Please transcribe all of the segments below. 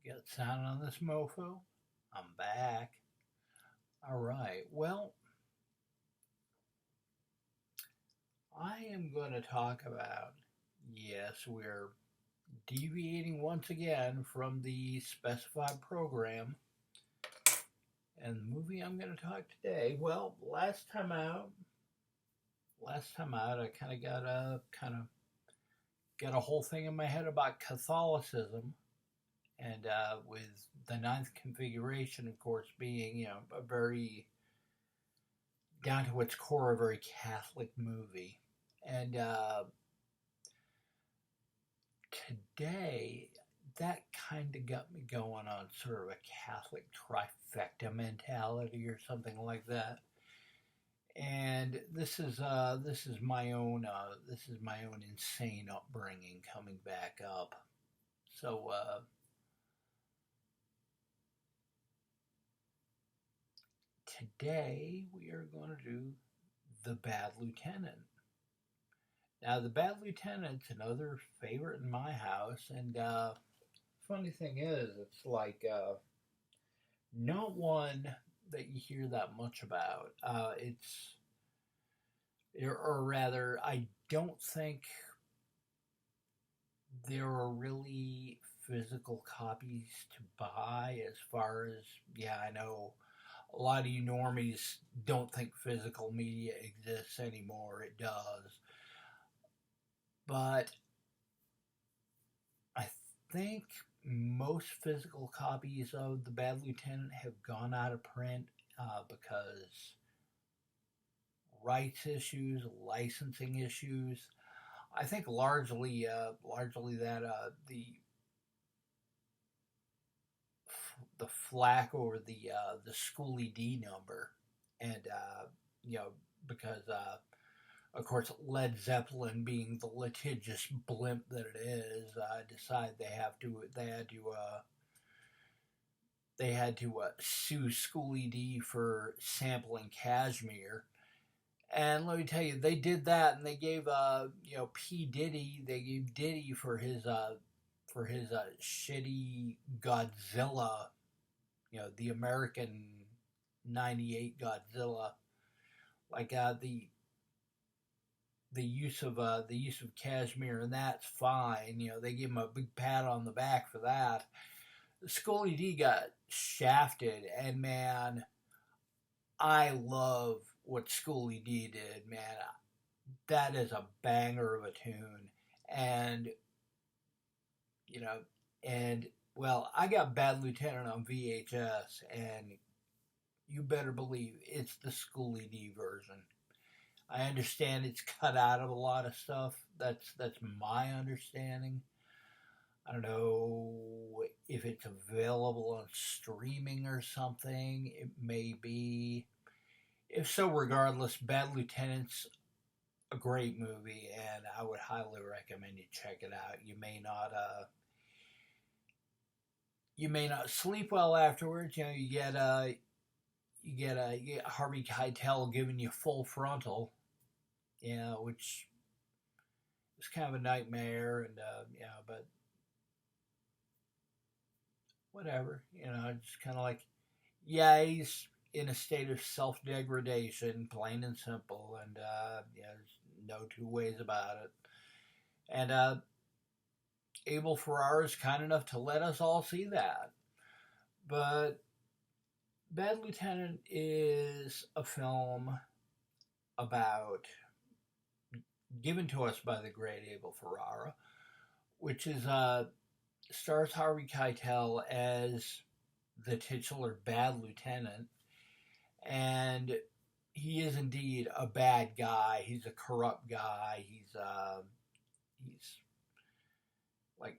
Get sound on this mofo? I'm back. All right. Well, I am going to talk about, yes, we're deviating once again from the specified program. And the movie I'm going to talk today, well, last time out, I kind of got a whole thing in my head about Catholicism, and with the ninth configuration, of course, being a very down to its core, a very Catholic movie. And today, that kind of got me going on sort of a Catholic trifecta mentality or something like that. And this is my own insane upbringing coming back up. So today we are going to do The Bad Lieutenant. Now, The Bad Lieutenant's another favorite in my house, and funny thing is, it's like not one that you hear that much about. Or rather, I don't think there are really physical copies to buy. As far as, yeah, I know a lot of you normies don't think physical media exists anymore. It does. But I think most physical copies of The Bad Lieutenant have gone out of print because rights issues, licensing issues. I think largely that the flack over the Schoolie D number, and because of course Led Zeppelin, being the litigious blimp that it is, decide they had to sue Schoolie D for sampling Cashmere. And let me tell you, they did that, and they gave P Diddy, they gave Diddy for his shitty Godzilla, the American '98 Godzilla, like the use of Cashmere, and that's fine. They gave him a big pat on the back for that. Scully D got shafted, and man, I love what Schoolie D did, man. That is a banger of a tune. And, you know, and, well, I got Bad Lieutenant on VHS, and you better believe it's the Schoolie D version. I understand it's cut out of a lot of stuff. That's my understanding. I don't know if it's available on streaming or something. It may be. If so, regardless, Bad Lieutenant's a great movie, and I would highly recommend you check it out. You may not sleep well afterwards. You get Harvey Keitel giving you full frontal, which is kind of a nightmare, and but whatever. It's kind of like, yeah, he's in a state of self-degradation, plain and simple, and there's no two ways about it. And Abel Ferrara is kind enough to let us all see that. But Bad Lieutenant is a film about, given to us by the great Abel Ferrara, which is stars Harvey Keitel as the titular Bad Lieutenant, and he is indeed a bad guy. He's a corrupt guy. He's like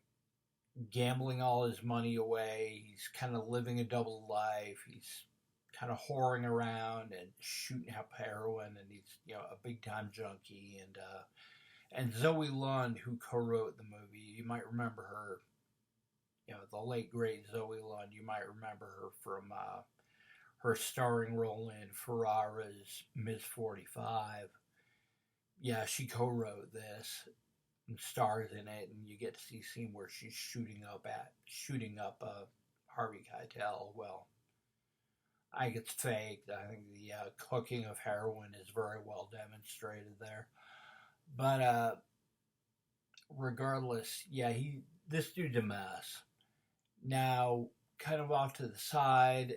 gambling all his money away. He's kind of living a double life. He's kind of whoring around and shooting up heroin, and he's a big time junkie. And Zoe Lund, who co-wrote the movie, you might remember her. The late great Zoe Lund. You might remember her from her starring role in Ferrara's Ms. 45. Yeah, she co-wrote this. and stars in it, and you get to see a scene where she's shooting up Harvey Keitel. Well, I think it's faked. I think the cooking of heroin is very well demonstrated there. But regardless, yeah, this dude's a mess. Now, kind of off to the side,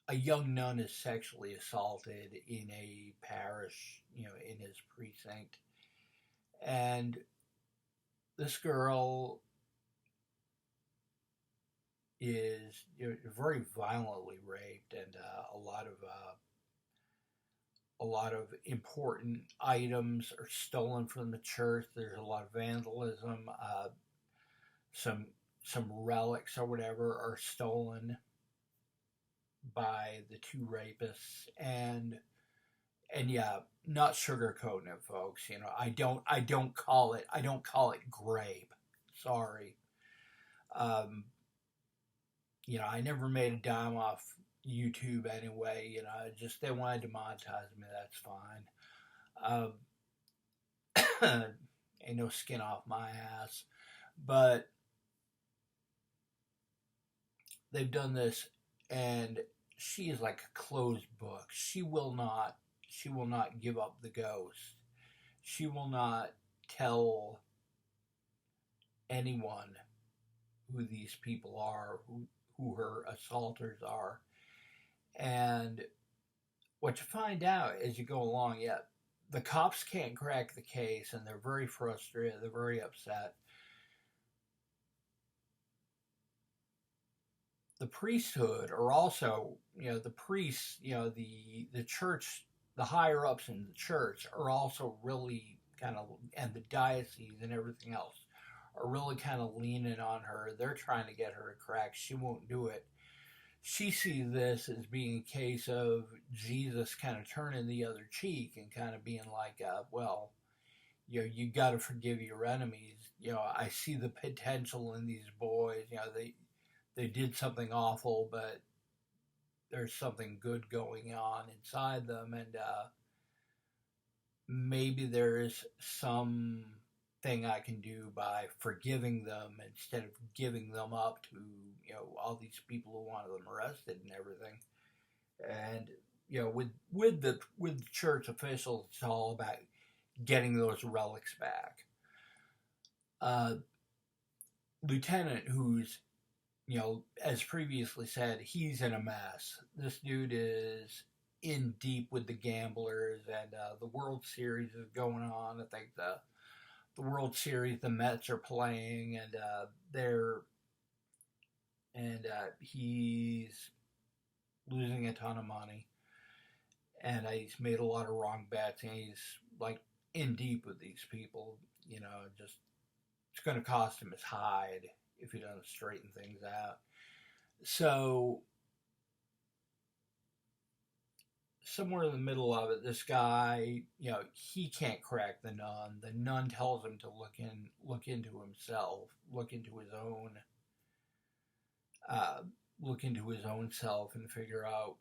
a young nun is sexually assaulted in a parish, in his precinct. And this girl is very violently raped, and a lot of important items are stolen from the church. There's a lot of vandalism. Some relics or whatever are stolen by the two rapists, and yeah, not sugarcoating it, folks. I don't call it grape. Sorry. I never made a dime off YouTube anyway. Just they wanted to monetize me. That's fine. Ain't no skin off my ass. But they've done this, and she is like a closed book. She will not give up the ghost. She will not tell anyone who these people are, who her assaulters are. And what you find out as you go along, the cops can't crack the case, and they're very frustrated, they're very upset. The priesthood are also, the priests, the church, the higher ups in the church are also really kind of, and the diocese and everything else are really kind of leaning on her. They're trying to get her to crack. She won't do it. She sees this as being a case of Jesus kind of turning the other cheek and kind of being like, well, you got to forgive your enemies. I see the potential in these boys. They did something awful, but there's something good going on inside them, and maybe there is some thing I can do by forgiving them instead of giving them up to all these people who wanted them arrested and everything. And with the church officials, it's all about getting those relics back. Lieutenant, who's as previously said, he's in a mess. This dude is in deep with the gamblers, and the World Series is going on. I think the World Series, the Mets are playing, and he's losing a ton of money, and he's made a lot of wrong bets, and he's like in deep with these people. Just it's going to cost him his hide if he doesn't straighten things out. So somewhere in the middle of it, this guy, he can't crack the nun. The nun tells him to look into himself, look into his own self, and figure out,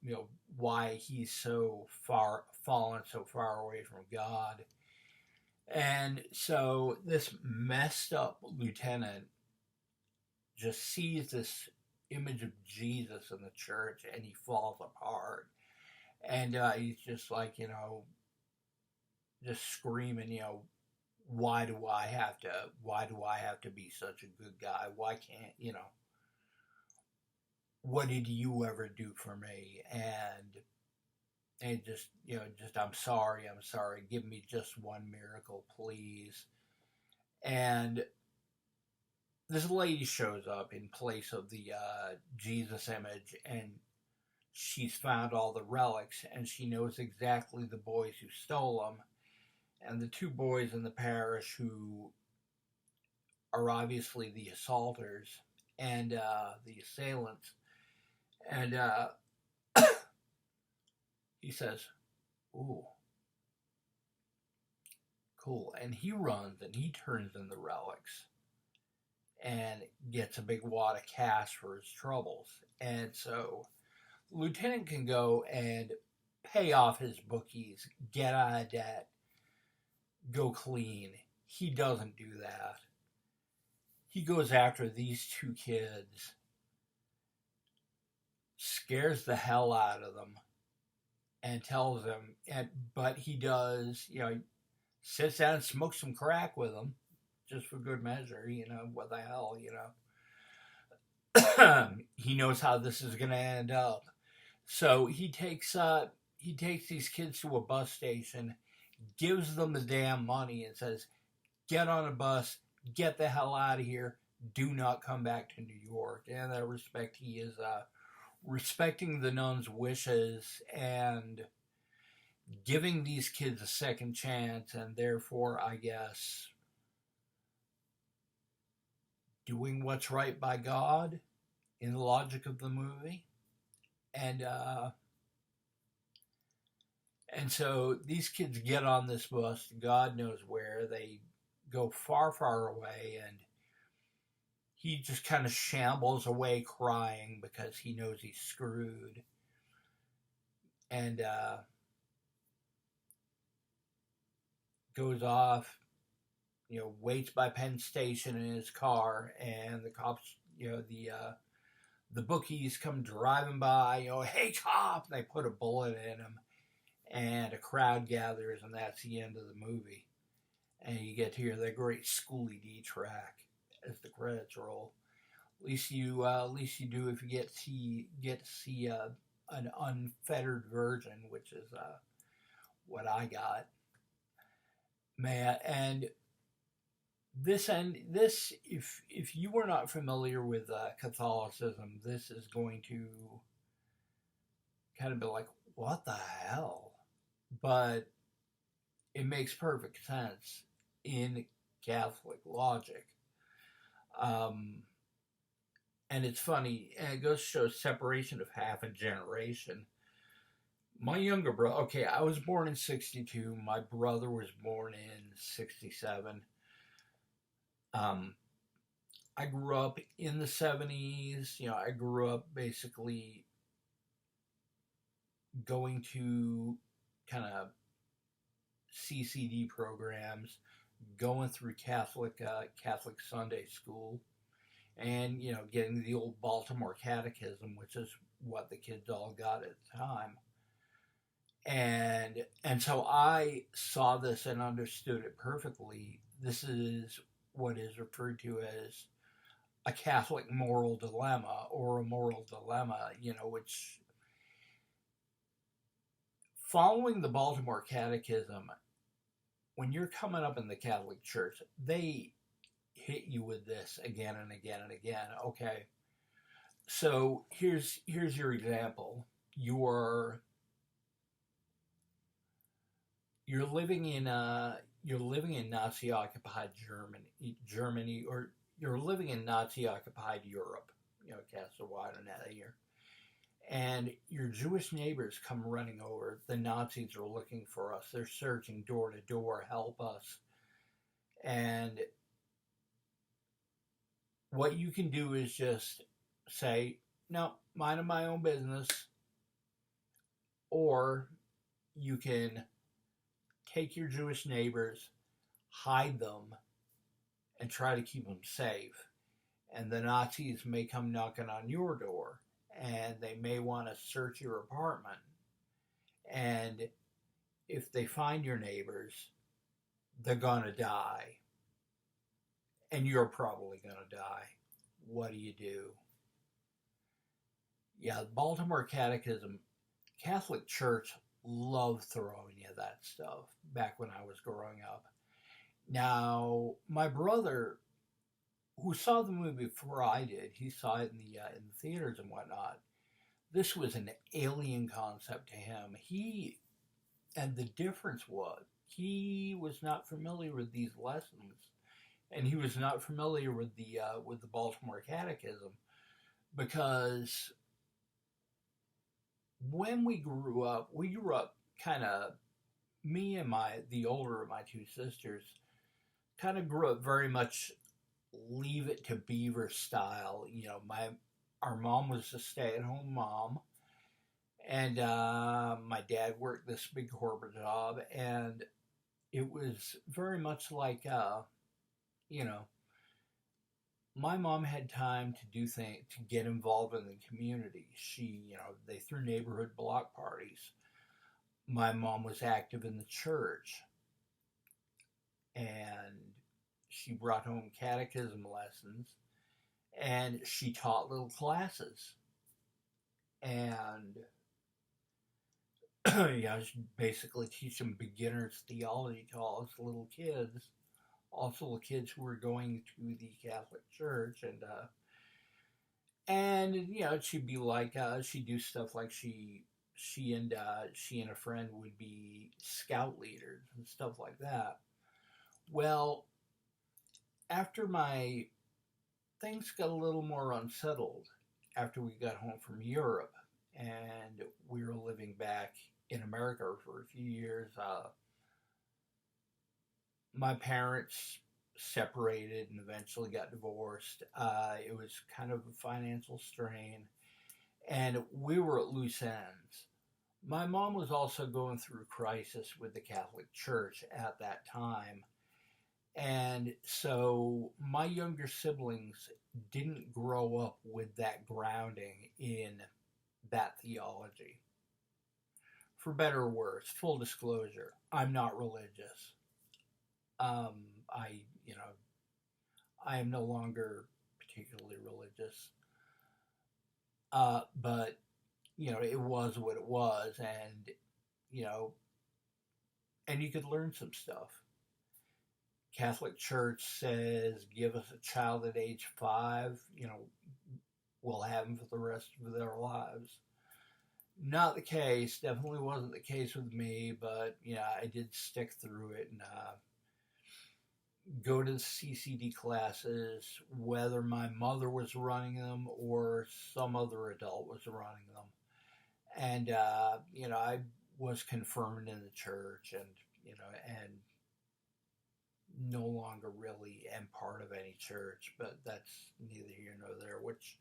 why he's fallen so far away from God. And so this messed up lieutenant just sees this image of Jesus in the church, and he falls apart. And he's just like, just screaming, why do I have to be such a good guy? Why can't, what did you ever do for me? And just, I'm sorry, give me just one miracle, please. And this lady shows up in place of the Jesus image, and she's found all the relics, and she knows exactly the boys who stole them, and the two boys in the parish who are obviously the assaulters and the assailants. And he says, ooh, cool. And he runs and he turns in the relics and gets a big wad of cash for his troubles. And so Lieutenant can go and pay off his bookies, get out of debt, go clean. he doesn't do that. He goes after these two kids, scares the hell out of them, and tells them, but he does, sits down and smokes some crack with them, just for good measure, what the hell, He knows how this is going to end up. So he takes these kids to a bus station, gives them the damn money, and says, get on a bus, get the hell out of here, do not come back to New York. And in that respect, he is respecting the nuns' wishes and giving these kids a second chance, and therefore, I guess, doing what's right by God in the logic of the movie. And so these kids get on this bus, God knows where. They go far, far away, and he just kind of shambles away crying because he knows he's screwed. And goes off, waits by Penn Station in his car, and the cops, the bookies come driving by, hey cop, and they put a bullet in him, and a crowd gathers, and that's the end of the movie. And you get to hear that great Schooly D track as the credits roll. At least you do if you get to see an unfettered version, which is what I got. Man, and this, if you were not familiar with Catholicism, this is going to kind of be like, what the hell? But it makes perfect sense in Catholic logic. And it's funny, and it goes to show separation of half a generation. My younger brother, okay, I was born in 62. My brother was born in 67. I grew up in the 70s. I grew up basically going to kind of CCD programs, going through Catholic Sunday school, and getting the old Baltimore Catechism, which is what the kids all got at the time. And so I saw this and understood it perfectly. This is what is referred to as a Catholic moral dilemma, or a moral dilemma, which, following the Baltimore Catechism, when you're coming up in the Catholic Church, they hit you with this again and again and again. Okay, so here's your example. You're living in Nazi-occupied Germany, or you're living in Nazi-occupied Europe. Cast a wider net here. And your Jewish neighbors come running over. The Nazis are looking for us. They're searching door to door. Help us. And what you can do is just say, no, minding my own business. Or you can take your Jewish neighbors, hide them, and try to keep them safe. And the Nazis may come knocking on your door, and they may want to search your apartment. And if they find your neighbors, they're going to die. And you're probably going to die. What do? Yeah, Baltimore Catechism, Catholic Church loved throwing you that stuff back when I was growing up. Now, my brother, who saw the movie before I did, he saw it in the theaters and whatnot. This was an alien concept to him. And the difference was, he was not familiar with these lessons, and he was not familiar with the Baltimore Catechism, because when we grew up kind of, me and the older of my two sisters, kind of grew up very much Leave It to Beaver style. Our mom was a stay-at-home mom, and my dad worked this big corporate job, and it was very much like, you know, my mom had time to do things, to get involved in the community. They threw neighborhood block parties. My mom was active in the church, and she brought home catechism lessons, and she taught little classes. And she basically teach them beginners theology to all us little kids, also the kids who were going to the Catholic Church, and she'd be like, she'd do stuff like she and a friend would be scout leaders and stuff like that. Well, after my things got a little more unsettled after we got home from Europe and we were living back in America for a few years, my parents separated and eventually got divorced. It was kind of a financial strain, and we were at loose ends. My mom was also going through a crisis with the Catholic Church at that time. And so my younger siblings didn't grow up with that grounding in that theology. For better or worse, full disclosure, I'm not religious. Um, I, you know, I am no longer particularly religious. But it was what it was, and you know, and you could learn some stuff. Catholic Church says, give us a child at age 5, we'll have them for the rest of their lives. Not the case. Definitely wasn't the case with me, but I did stick through it and go to the CCD classes, whether my mother was running them or some other adult was running them. And I was confirmed in the church, and no longer really am part of any church, but that's neither here nor there, which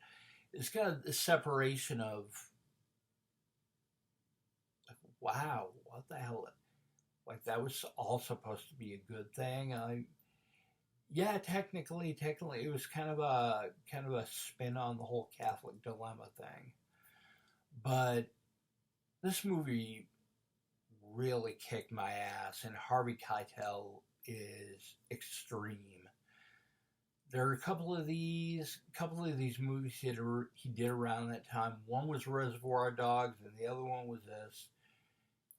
is kind of the separation of, like, wow, what the hell? Like, that was all supposed to be a good thing. Yeah, technically, it was kind of a spin on the whole Catholic dilemma thing. But this movie really kicked my ass, and Harvey Keitel is extreme. There are a couple of these movies he did around that time. One was Reservoir Dogs, and the other one was this,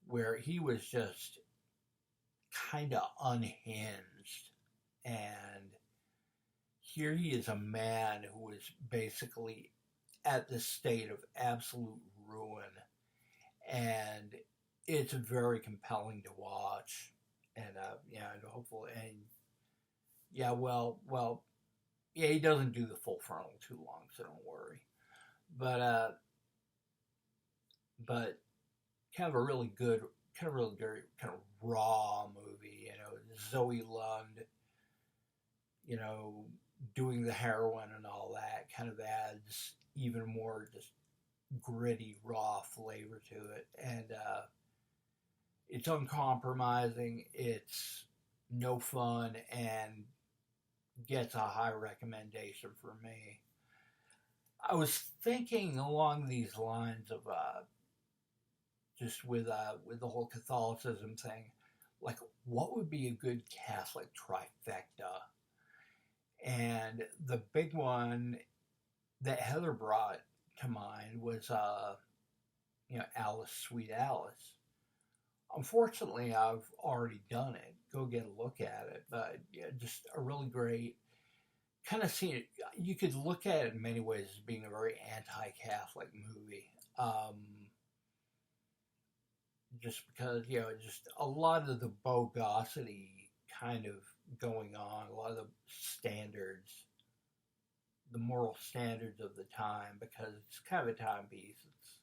where he was just kind of unhinged. And here he is, a man who is basically at the state of absolute ruin, and it's very compelling to watch. And and hopefully, and he doesn't do the full frontal too long, so don't worry. But kind of a really good, kind of raw movie. Zoe Lund, doing the heroin and all that kind of adds even more just gritty, raw flavor to it. And it's uncompromising, it's no fun, and gets a high recommendation for me. I was thinking along these lines of just with the whole Catholicism thing, like, what would be a good Catholic trifecta? And the big one that Heather brought to mind was Alice, Sweet Alice. Unfortunately, I've already done it. Go get a look at it. But just a really great kind of scene. You could look at it in many ways as being a very anti-Catholic movie. Just because, just a lot of the bogosity kind of going on, a lot of the standards, the moral standards of the time, because it's kind of a timepiece. It's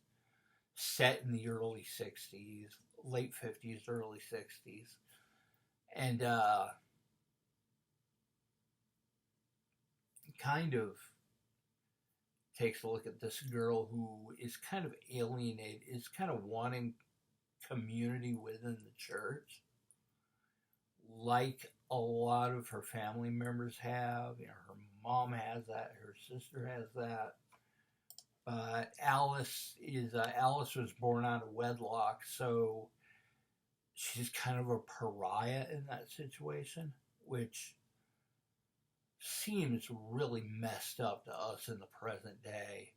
set in the early 60s, late 50s, early 60s. And kind of takes a look at this girl who is kind of alienated, is kind of wanting community within the church, like a lot of her family members have. You know, her mom has that, her sister has that. But Alice was born out of wedlock, so she's kind of a pariah in that situation, which seems really messed up to us in the present day.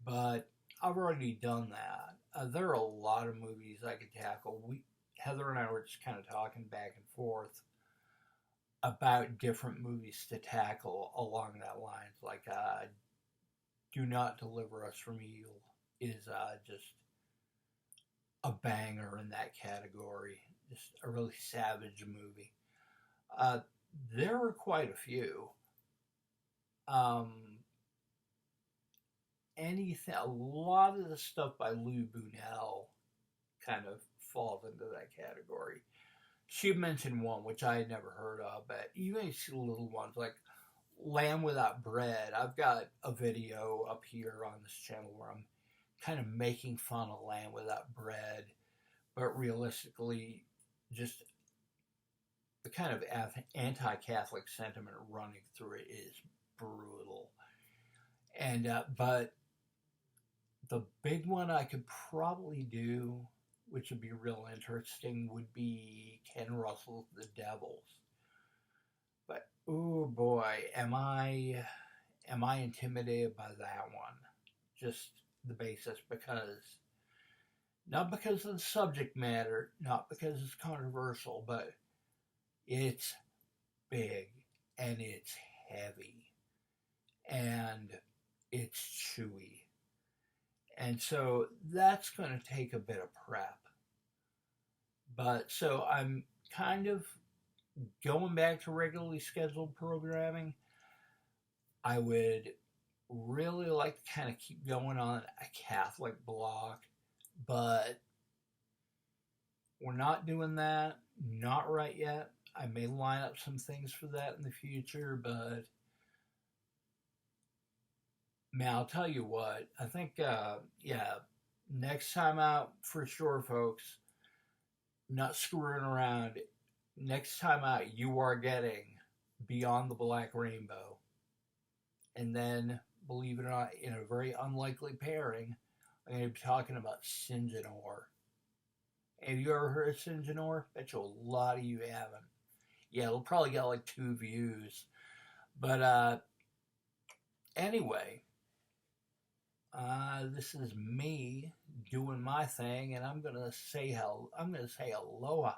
But I've already done that. There are a lot of movies I could tackle. Heather and I were just kind of talking back and forth about different movies to tackle along that lines. Like, Do Not Deliver Us from Evil is just a banger in that category. Just a really savage movie. Uh, there are quite a few. Um, a lot of the stuff by Lou Bunell kind of falls into that category. She mentioned one which I had never heard of, but even you see little ones like Lamb Without Bread. I've got a video up here on this channel where I'm kind of making fun of Lamb Without Bread, but realistically, just the kind of anti-Catholic sentiment running through it is brutal. And but the big one I could probably do, which would be real interesting, would be Ken Russell's The Devils. But oh boy, am I intimidated by that one? Just the basis, because not because of the subject matter, not because it's controversial, but it's big and it's heavy and it's chewy. And so that's going to take a bit of prep. But so I'm kind of going back to regularly scheduled programming. I would really like to kind of keep going on a Catholic block, but we're not doing that. Not right yet. I may line up some things for that in the future, but man, I'll tell you what, I think, next time out, for sure, folks, not screwing around, next time out, you are getting Beyond the Black Rainbow. And then, believe it or not, in a very unlikely pairing, I'm going to be talking about Sinjanor. Have you ever heard of Sinjanor? Bet you a lot of you haven't. Yeah, it'll probably get like 2 views. But anyway, this is me doing my thing, and I'm gonna say aloha.